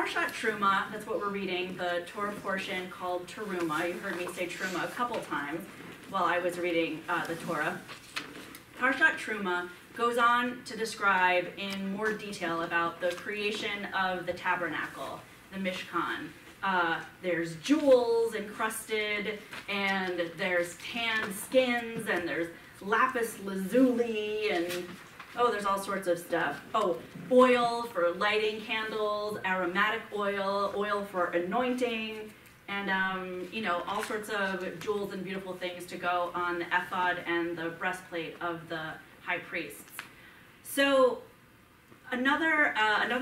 Parshat Terumah, that's what we're reading, the Torah portion called Terumah. You heard me say Terumah a couple times while I was reading the Torah. Parshat Terumah goes on to describe in more detail about the creation of the tabernacle, the Mishkan. There's jewels encrusted, and there's tan skins, and there's lapis lazuli, and there's all sorts of stuff. Oil for lighting candles, aromatic oil, oil for anointing, and all sorts of jewels and beautiful things to go on the ephod and the breastplate of the high priests. So another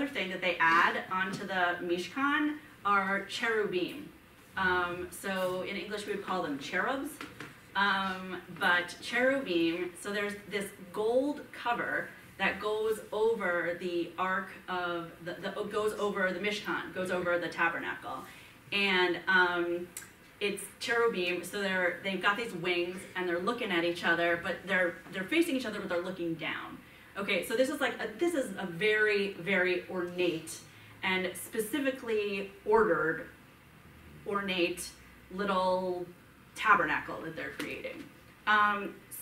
thing that they add onto the Mishkan are cherubim. So in English we would call them cherubs, but cherubim. So there's this gold cover that goes over the ark of goes over the Mishkan, goes over the tabernacle, and it's cherubim. So they've got these wings and they're looking at each other, but they're facing each other, but they're looking down. Okay, so this is a very, very ornate and specifically ordered, ornate little tabernacle that they're creating.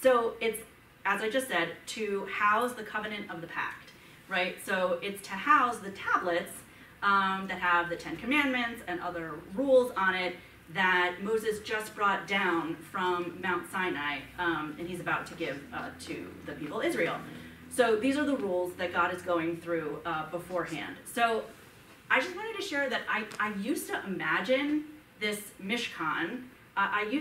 So it's, as I just said, to house the covenant of the pact, right? So it's to house the tablets that have the 10 Commandments and other rules on it that Moses just brought down from Mount Sinai, and he's about to give to the people of Israel. So these are the rules that God is going through beforehand. So I just wanted to share that I used to imagine this Mishkan,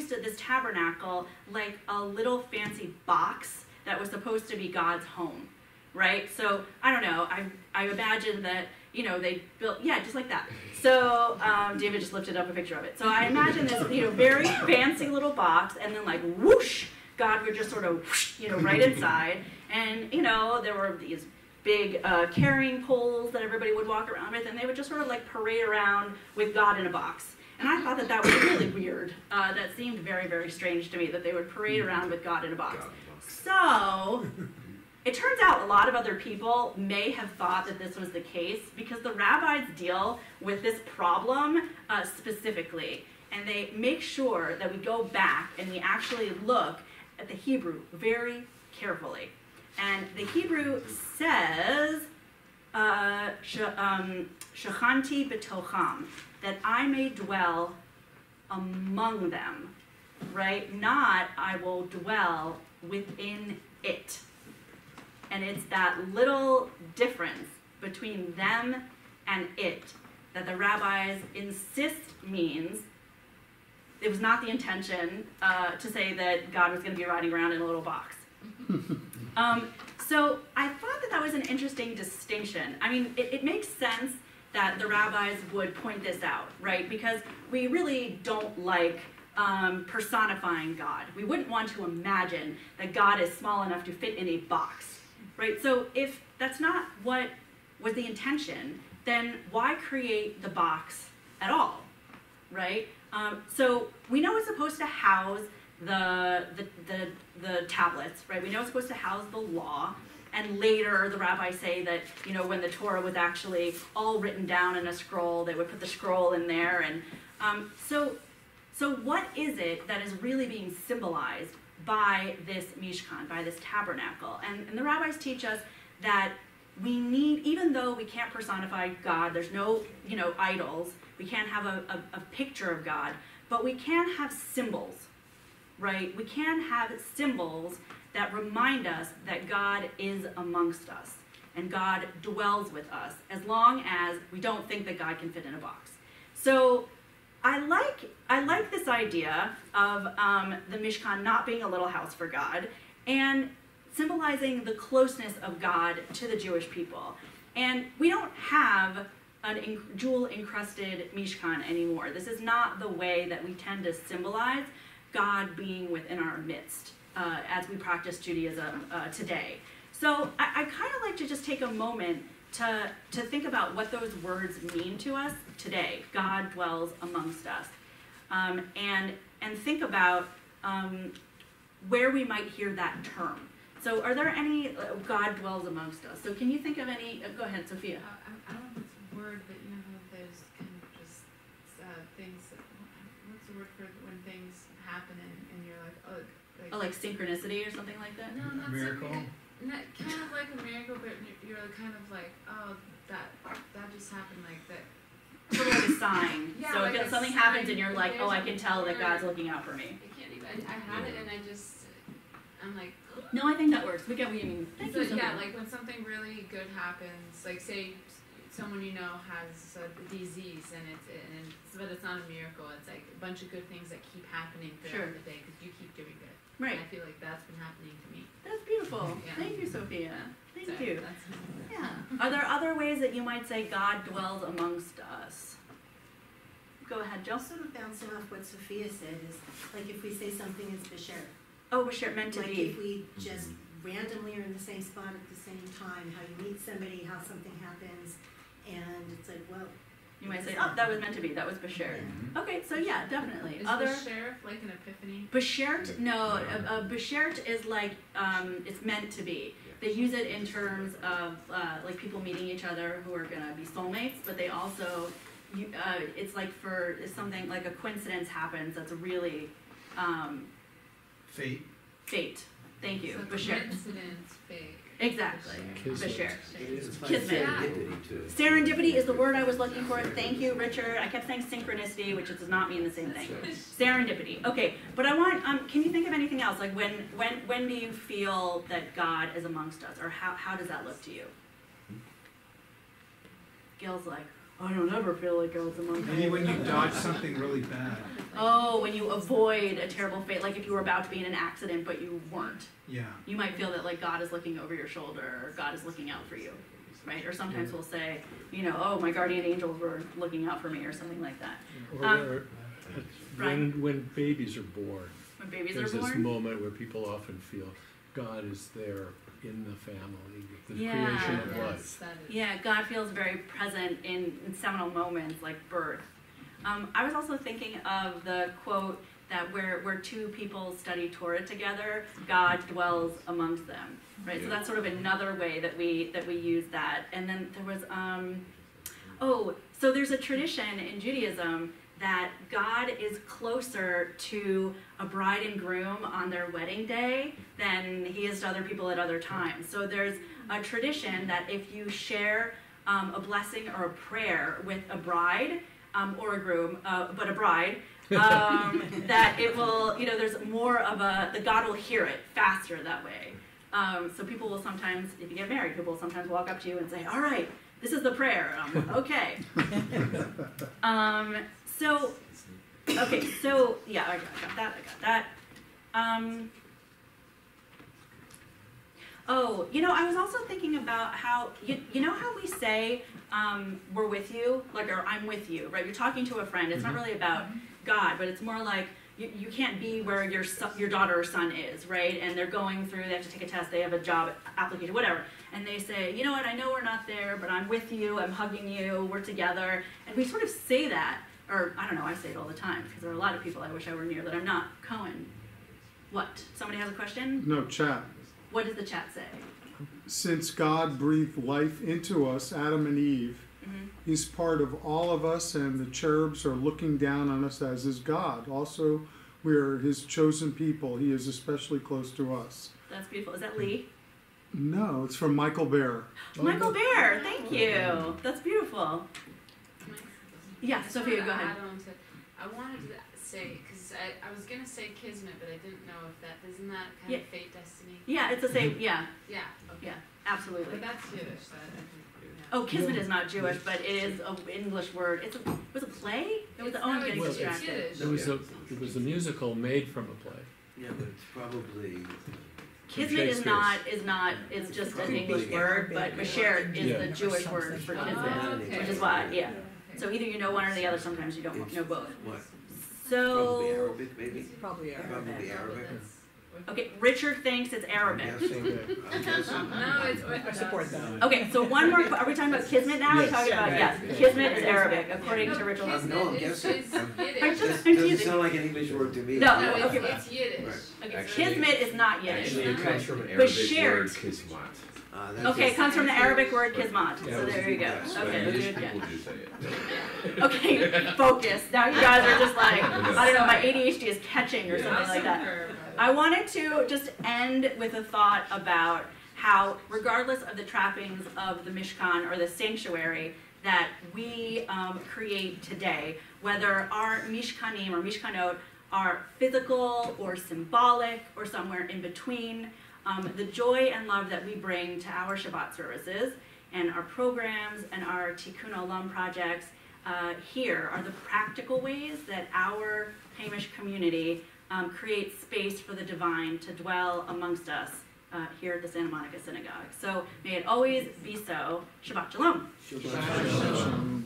this tabernacle, like a little fancy box that was supposed to be God's home, right? So I don't know, I imagine that, they built, just like that. So David just lifted up a picture of it. So I imagine this, very fancy little box, and then like whoosh, God would just sort of whoosh, right inside. And, there were these big carrying poles that everybody would walk around with, and they would just sort of like parade around with God in a box. And I thought that was really weird. That seemed very, very strange to me, that they would parade around with God in a box. So it turns out a lot of other people may have thought that this was the case because the rabbis deal with this problem specifically. And they make sure that we go back and we actually look at the Hebrew very carefully. And the Hebrew says, Shechanti b'tocham, that I may dwell among them, right? Not I will dwell within it. And it's that little difference between them and it that the rabbis insist means it was not the intention to say that God was going to be riding around in a little box. So I thought that was an interesting distinction. I mean, it makes sense that the rabbis would point this out, right? Because we really don't like personifying God. We wouldn't want to imagine that God is small enough to fit in a box, right? So if that's not what was the intention, then why create the box at all, right? So we know it's supposed to house the tablets, right? We know it's supposed to house the law. And later, the rabbis say that, when the Torah was actually all written down in a scroll, they would put the scroll in there. And so what is it that is really being symbolized by this Mishkan, by this tabernacle? And the rabbis teach us that we need, even though we can't personify God, there's no, idols, we can't have a picture of God, but we can have symbols, right? We can have symbols that remind us that God is amongst us and God dwells with us, as long as we don't think that God can fit in a box. So I like this idea of the Mishkan not being a little house for God and symbolizing the closeness of God to the Jewish people. And we don't have a jewel-encrusted Mishkan anymore. This is not the way that we tend to symbolize God being within our midst as we practice Judaism today. So I kind of like to just take a moment to think about what those words mean to us today. God dwells amongst us. And think about where we might hear that term. So are there any, God dwells amongst us? So can you think of any, go ahead, Sophia. I don't know if it's a word, but there's kind of just things. What's the word for when things happen and you're like, oh, like synchronicity or something like that? No, not Miracle? not kind of like a miracle, but you're kind of like, oh, that just happened, like that. Sort of like a sign. Yeah, so like if something happens and you're like, oh, I can tell that God's looking out for me. I can't even. I had it and I'm like. No, I think that works. We get what you mean. Thank you so yeah, much. like when something really good happens, like say someone you know has a disease but it's not a miracle. It's like a bunch of good things that keep happening throughout the day because you keep doing good. Right. And I feel like that's been happening to me. That's beautiful. Yeah. Thank you, Sophia. Thank So you. That's Yeah. Are there other ways that you might say God dwells amongst us? Go ahead, Jill. Sort of bouncing off what Sophia said is, like if we say something is Bashar, Oh, we're meant to like be. if we just randomly are in the same spot at the same time, how you meet somebody, how something happens, and it's like, well. You might say, oh, that was meant to be. That was Bashert. Yeah. Okay, so yeah, definitely. Is Other the sheriff like an epiphany? Bashert, no. Bashert is like it's meant to be. They use it in terms of like people meeting each other who are gonna be soulmates, but they also it's like for if something like a coincidence happens that's really Fate. fate. Thank you, So Bashert. coincidence, fake. Exactly, Kismet. Bashert. It's like Kismet. serendipity too. Serendipity is the word I was looking for. Thank you, Richard. I kept saying synchronicity, which does not mean the same thing. Serendipity. Okay, but I want. Can you think of anything else? Like when do you feel that God is amongst us, or how does that look to you? Gil's like, I don't ever feel like God's amongst us. Maybe when you dodge something really bad. Oh, when you avoid a terrible fate, like if you were about to be in an accident but you weren't. Yeah. You might feel that like God is looking over your shoulder, or God is looking out for you, right? Or sometimes we'll say, oh, my guardian angels were looking out for me, or something like that. Or Brian? when babies are born, When babies there's are this born. moment where people often feel God is there in the family, the Yeah. creation of Yes, life. that is. Yeah, God feels very present in seminal moments like birth. I was also thinking of the quote that where two people study Torah together, God dwells amongst them, right? So that's sort of another way that we use that. And then there was so there's a tradition in Judaism that God is closer to a bride and groom on their wedding day than he is to other people at other times. So there's a tradition that if you share a blessing or a prayer with a bride or a groom, but a bride, that it will, there's more of the God will hear it faster that way. So people will sometimes, if you get married, people will sometimes walk up to you and say, all right, this is the prayer. Okay. So yeah, I got that. I was also thinking about how, how we say, we're with you, like, or I'm with you, right? You're talking to a friend. It's not really about God, but it's more like you can't be where your daughter or son is, right? And they're going through, they have to take a test, they have a job application, whatever. And they say, you know what, I know we're not there, but I'm with you, I'm hugging you, we're together. And we sort of say that, or I don't know, I say it all the time, because there are a lot of people I wish I were near that I'm not. Cohen, what? Somebody has a question? No, chat. What does the chat say? Since God breathed life into us, Adam and Eve, he's part of all of us, and the cherubs are looking down on us as is God. Also, we are his chosen people. He is especially close to us. That's beautiful. Is that Lee? No, it's from Michael Bear. Michael Bear, thank you. That's beautiful. Yeah, Sophia, go ahead. I wanted to say, because I was going to say Kismet, but I didn't know if isn't that kind of fate, destiny? Yeah, it's the same, yeah. Yeah, okay. Yeah, absolutely. But that's Yiddish, so I think. Oh, Kismet is not Jewish, but it is an English word. It was a play? It was I'm getting distracted. It was a musical made from a play. Yeah, but it's probably... Kismet is just an English word, but Bashert is the Jewish word for Kismet, which is why, yeah. So either you know one or the other, sometimes you don't know both. What? So... Probably Arabic, maybe? Probably Arabic. Probably Arabic. Okay, Richard thinks it's Arabic. I'm guessing. No, it's I support that. Okay, so one more, are we talking about Kismet now? We're talking about, yes, Kismet is Arabic, according to Richard. No, I'm guessing. It's I'm Yiddish. just- It doesn't sound like an English word to me. No, No, okay. it's Yiddish. Right. Okay, Actually- Kismet is not Yiddish. Actually, it comes from an Arabic Bashert. word, kismat. Okay, it comes from the Arabic word kismat, Yeah, so there you go. that's Okay, that's good, yeah. People do say it. Okay, focus. Now you guys are just like, I don't know, my ADHD is catching or something like that. I wanted to just end with a thought about how, regardless of the trappings of the Mishkan or the sanctuary that we create today, whether our Mishkanim or Mishkanot are physical or symbolic or somewhere in between, the joy and love that we bring to our Shabbat services and our programs and our Tikkun Olam projects here are the practical ways that our Hamish community creates space for the divine to dwell amongst us here at the Santa Monica Synagogue. So may it always be so. Shabbat Shalom. Shabbat Shalom.